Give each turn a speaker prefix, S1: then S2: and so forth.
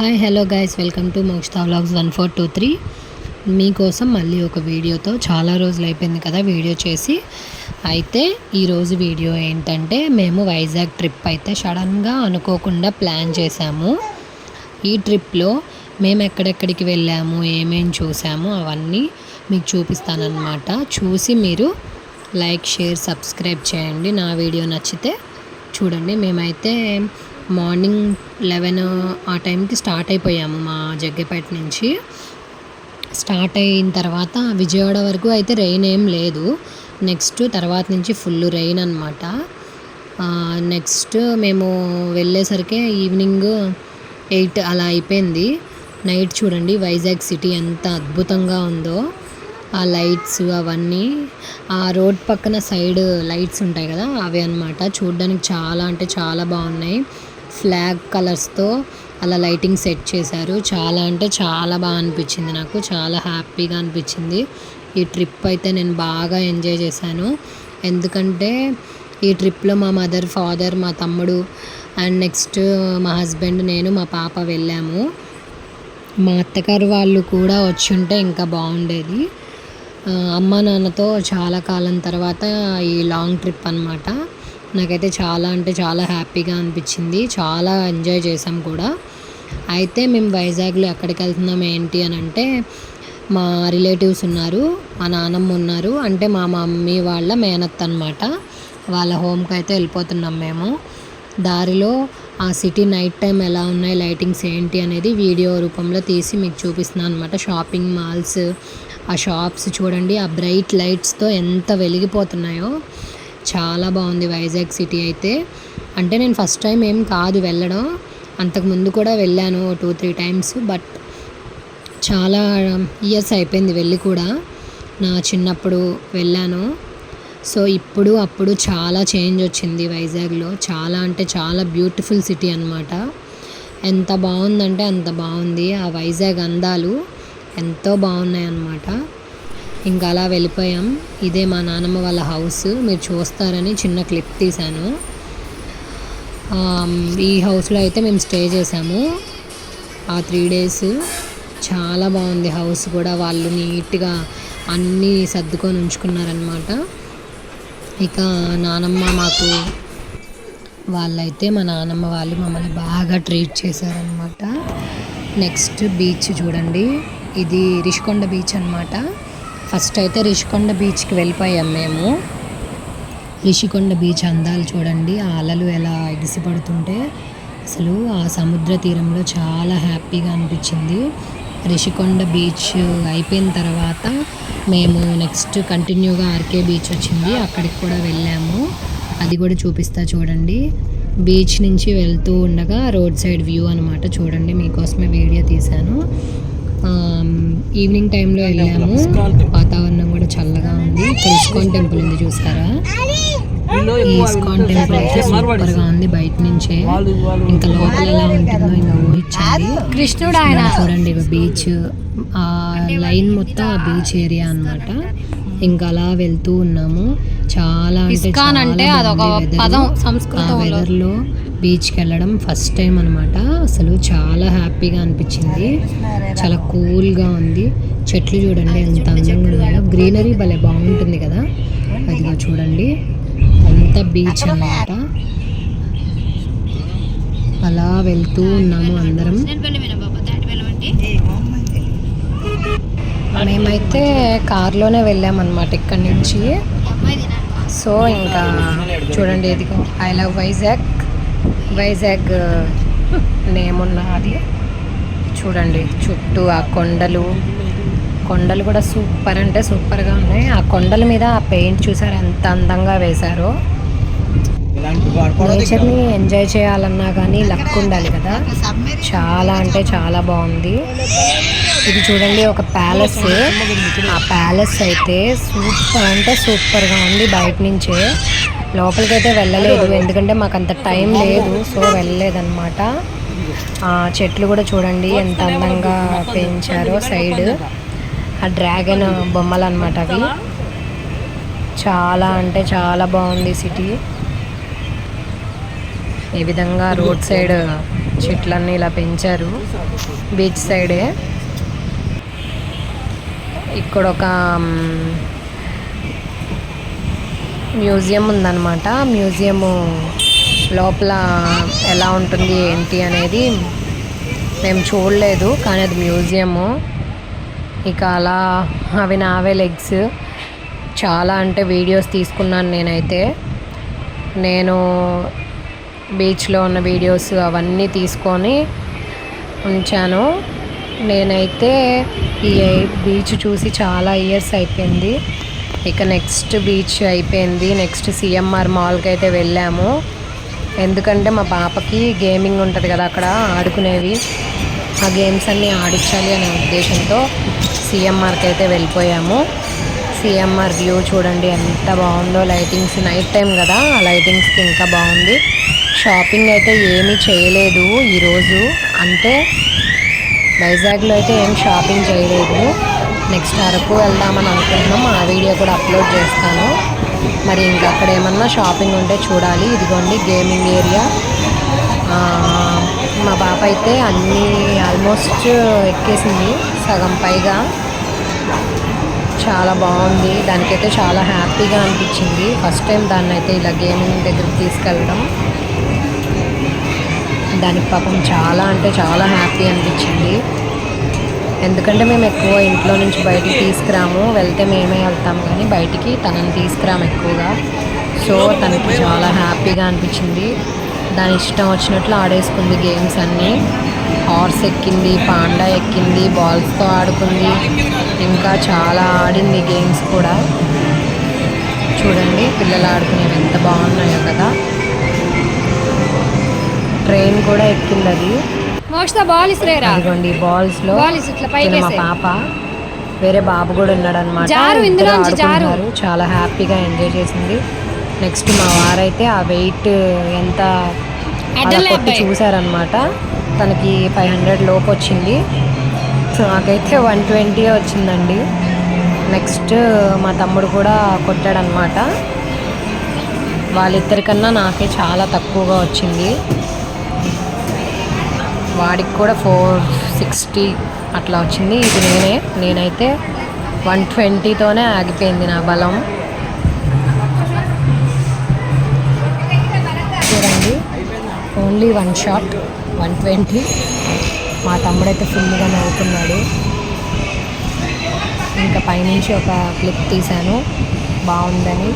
S1: Hi hello guys, welcome to Mokshita vlogs 1423. మీకోసం మళ్ళీ ఒక వీడియోతో చాలా రోజులు అయిపోయింది కదా వీడియో చేసి. అయితే ఈరోజు వీడియో ఏంటంటే, మేము వైజాగ్ ట్రిప్ అయితే సడన్గా అనుకోకుండా ప్లాన్ చేసాము. ఈ ట్రిప్లో మేము ఎక్కడెక్కడికి వెళ్ళాము, ఏమేమి చూసాము అవన్నీ మీకు చూపిస్తానన్నమాట. చూసి మీరు లైక్, షేర్, సబ్స్క్రైబ్ చేయండి. నా వీడియో నచ్చితే చూడండి. మేమైతే మార్నింగ్ 11 ఆ టైంకి స్టార్ట్ అయిపోయాము మా జగ్గేపేట నుంచి. స్టార్ట్ అయిన తర్వాత విజయవాడ వరకు అయితే రెయిన్ ఏం లేదు. నెక్స్ట్ తర్వాత నుంచి ఫుల్ రెయిన్ అనమాట. నెక్స్ట్ మేము వెళ్ళేసరికి ఈవినింగ్ 8 అలా అయిపోయింది. నైట్ చూడండి వైజాగ్ సిటీ ఎంత అద్భుతంగా ఉందో. ఆ లైట్స్ అవన్నీ, ఆ రోడ్ పక్కన సైడ్ లైట్స్ ఉంటాయి కదా, అవి అనమాట. చూడడానికి చాలా అంటే చాలా బాగున్నాయి. ఫ్లాగ్ కలర్స్తో అలా లైటింగ్ సెట్ చేశారు. చాలా అంటే చాలా బాగా అనిపించింది. నాకు చాలా హ్యాపీగా అనిపించింది. ఈ ట్రిప్ అయితే నేను బాగా ఎంజాయ్ చేశాను. ఎందుకంటే ఈ ట్రిప్లో మా మదర్, ఫాదర్, మా తమ్ముడు అండ్ నెక్స్ట్ మా హస్బెండ్, నేను, మా పాప వెళ్ళాము. మా అత్తగారు వాళ్ళు కూడా వచ్చి ఉంటే ఇంకా బాగుండేది. అమ్మ నాన్నతో చాలా కాలం తర్వాత ఈ లాంగ్ ట్రిప్ అనమాట. నాకైతే చాలా అంటే చాలా హ్యాపీగా అనిపించింది. చాలా ఎంజాయ్ చేసాం కూడా. అయితే మేము వైజాగ్లో ఎక్కడికి వెళ్తున్నాం ఏంటి అని అంటే, మా రిలేటివ్స్ ఉన్నారు, మా నాన్నమ్మ ఉన్నారు, అంటే మా మమ్మీ వాళ్ళ మేనత్త అనమాట. వాళ్ళ హోమ్కి అయితే వెళ్ళిపోతున్నాం మేము. దారిలో ఆ సిటీ నైట్ టైం ఎలా ఉన్నాయి, లైటింగ్స్ ఏంటి అనేది వీడియో రూపంలో తీసి మీకు చూపిస్తున్నాను అనమాట. షాపింగ్ మాల్స్, ఆ షాప్స్ చూడండి, ఆ బ్రైట్ లైట్స్తో ఎంత వెలిగిపోతున్నాయో. చాలా బాగుంది వైజాగ్ సిటీ అయితే. అంటే నేను ఫస్ట్ టైం ఏం కాదు వెళ్ళడం, అంతకుముందు కూడా వెళ్ళాను 2-3 టైమ్స్. బట్ చాలా ఇయర్స్ అయిపోయింది వెళ్ళి కూడా. నా చిన్నప్పుడు వెళ్ళాను. సో ఇప్పుడు అప్పుడు చాలా చేంజ్ వచ్చింది వైజాగ్లో. చాలా అంటే చాలా బ్యూటిఫుల్ సిటీ అనమాట. ఎంత బాగుందంటే అంత బాగుంది. ఆ వైజాగ్ అందాలు ఎంతో బాగున్నాయి అన్నమాట. ఇంకా అలా వెళ్ళిపోయాం. ఇదే మా నాన్నమ్మ వాళ్ళ హౌస్. మీరు చూస్తారని చిన్న క్లిప్ తీశాను. ఈ హౌస్లో అయితే మేము స్టే చేసాము ఆ 3 days. చాలా బాగుంది హౌస్ కూడా. వాళ్ళు నీట్గా అన్నీ సర్దుకొని ఉంచుకున్నారనమాట. ఇక నానమ్మ మాకు వాళ్ళైతే, మా నానమ్మ వాళ్ళు మమ్మల్ని బాగా ట్రీట్ చేశారనమాట. నెక్స్ట్ బీచ్ చూడండి, ఇది రిషికొండ బీచ్ అనమాట. ఫస్ట్ అయితే రిషికొండ బీచ్కి వెళ్ళిపోయాం మేము. రిషికొండ బీచ్ అందాలు చూడండి, ఆ అలలు ఎలా ఎగిసిపడుతుంటే అసలు ఆ సముద్ర తీరంలో చాలా హ్యాపీగా అనిపించింది. రిషికొండ బీచ్ అయిపోయిన తర్వాత మేము నెక్స్ట్ కంటిన్యూగా ఆర్కే బీచ్ వచ్చింది, అక్కడికి కూడా వెళ్ళాము. అది కూడా చూపిస్తా చూడండి. బీచ్ నుంచి వెళ్తూ ఉండగా రోడ్ సైడ్ వ్యూ అనమాట. చూడండి, మీకోసమే వీడియో తీశాను. ఈవినింగ్ టైంలో వెళ్ళాము. వాతావరణం కూడా చల్లగా ఉంది. ఇస్కాన్ టెంపుల్ ఉంది చూస్తారా, ఈ ఇస్కాన్ టెంపుల్ అయితే సూపర్గా ఉంది బయట నుంచే. ఇంకా లోపల ఎలా ఉంటుందో ఇంకా ఊహించండి. కృష్ణుడు ఆయన చూడండి, బీచ్ ఆ లైన్ మొత్తం ఆ బీచ్ ఏరియా అనమాట. ఇంకా అలా వెళ్తూ ఉన్నాము. చాలా అంటే చాలా వెదర్లో బీచ్కి వెళ్ళడం ఫస్ట్ టైం అనమాట. అసలు చాలా హ్యాపీగా అనిపించింది. చాలా కూల్గా ఉంది. చెట్లు చూడండి ఎంత అందంగా ఉన్నాయో. గ్రీనరీ భలే బాగుంటుంది కదా. అదిగో చూడండి, అంతా బీచ్ అన్నమాట. అలా వెళ్తూ ఉన్నాము అందరం. మేమైతే కార్లోనే వెళ్ళామన్నమాట ఇక్కడి నుంచి. సో ఇంకా చూడండి, ఇదిగో I love Vizag, Vizag name ఉన్నది చూడండి. చుట్టూ ఆ కొండలు కూడా సూపర్ అంటే సూపర్గా ఉన్నాయి. ఆ కొండల మీద ఆ పెయింట్ చూసారు ఎంత అందంగా వేశారో. నేచర్ని ఎంజాయ్ చేయాలన్నా కానీ లక్ ఉండాలి కదా. చాలా అంటే చాలా బాగుంది. ఇది చూడండి, ఒక ప్యాలెస్. ఆ ప్యాలెస్ అయితే సూపర్ అంటే సూపర్గా ఉంది. బయట నుంచే లోపలికైతే వెళ్ళలేదు, ఎందుకంటే మాకు అంత టైం లేదు, సో వెళ్ళలేదన్నమాట. చెట్లు కూడా చూడండి ఎంత అందంగా పెంచారో సైడ్. ఆ డ్రాగన్ బొమ్మలు అనమాట అవి. చాలా అంటే చాలా బాగుంది సిటీ. ఈ విధంగా రోడ్ సైడ్ చెట్లన్నీ ఇలా పెంచారు బీచ్ సైడే. ఇక్కడ ఒక మ్యూజియం ఉందన్నమాట. మ్యూజియము లోపల ఎలా ఉంటుంది ఏంటి అనేది మేము చూడలేదు, కానీ అది మ్యూజియము. ఇక అలా అవి నావే లెగ్స్. చాలా అంటే వీడియోస్ తీసుకున్నాను నేనైతే. నేను బీచ్లో ఉన్న వీడియోస్ అవన్నీ తీసుకొని ఉంచాను. నేనైతే ఈ బీచ్ చూసి చాలా ఇయర్స్ అయిపోయింది. ఇక నెక్స్ట్ బీచ్ అయిపోయింది. నెక్స్ట్ సిఎంఆర్ మాల్కి అయితే వెళ్ళాము. ఎందుకంటే మా పాపకి గేమింగ్ ఉంటుంది కదా అక్కడ ఆడుకునేవి, ఆ గేమ్స్ అన్నీ ఆడించాలి అనే ఉద్దేశంతో సిఎంఆర్కి అయితే వెళ్ళిపోయాము. సిఎంఆర్ వ్యూ చూడండి ఎంత బాగుందో. లైటింగ్స్ నైట్ టైం కదా, ఆ లైటింగ్స్కి ఇంకా బాగుంది. షాపింగ్ అయితే ఏమీ చేయలేదు ఈరోజు. అంటే వైజాగ్లో అయితే ఏం షాపింగ్ చేయలేదు. నెక్స్ట్ అరకు వెళ్దామని అనుకుంటున్నాం. ఆ వీడియో కూడా అప్లోడ్ చేస్తాను. మరి ఇంకా అక్కడ ఏమన్నా షాపింగ్ ఉంటే చూడాలి. ఇదిగోండి గేమింగ్ ఏరియా. మా పాప అయితే అన్నీ ఆల్మోస్ట్ ఎక్కేసింది, సగం పైగా. చాలా బాగుంది. దానికైతే చాలా హ్యాపీగా అనిపించింది. ఫస్ట్ టైం దాన్ని అయితే ఇలా గేమింగ్ దగ్గరికి తీసుకెళ్ళడం. దానికి పాపం చాలా అంటే చాలా హ్యాపీ అనిపించింది. ఎందుకంటే మేము ఎక్కువ ఇంట్లో నుంచి బయటికి తీసుకురాము, వెళ్తే మేమే వెళ్తాము కానీ బయటికి తనని తీసుకురాము ఎక్కువగా. సో తనకి చాలా హ్యాపీగా అనిపించింది. దాని ఇష్టం వచ్చినట్లు ఆడేసుకుంది గేమ్స్ అన్నీ. హార్స్ ఎక్కింది, పాండా ఎక్కింది, బాల్స్తో ఆడుకుంది, ఇంకా చాలా ఆడింది గేమ్స్ కూడా. చూడండి పిల్లలు ఆడుకునేవి ఎంత బాగున్నాయో కదా. ట్రైన్ కూడా ఎక్కింది అది. అదిగోండి బాల్స్లో మా పాప, వేరే బాబు కూడా ఉన్నాడు అనమాట. ఆడుకుంటున్నారు, చాలా హ్యాపీగా ఎంజాయ్ చేసింది. నెక్స్ట్ మా వారైతే ఆ వెయిట్ ఎంత కొట్టి చూసారనమాట. తనకి 500 లోపు వచ్చింది, నాకైతే 120 వచ్చిందండి. నెక్స్ట్ మా తమ్ముడు కూడా కొట్టాడనమాట. వాళ్ళిద్దరికన్నా నాకే చాలా తక్కువగా వచ్చింది. వాడికి కూడా 460 అట్లా వచ్చింది. ఇది నేనైతే 120తోనే ఆగిపోయింది నా బలం. చూడండి ఓన్లీ 1 షాట్ 120. మా తమ్ముడైతే ఫుల్గా నవ్వుకున్నాడు. ఇంకా పైనుంచి ఒక క్లిప్ తీశాను బాగుందని.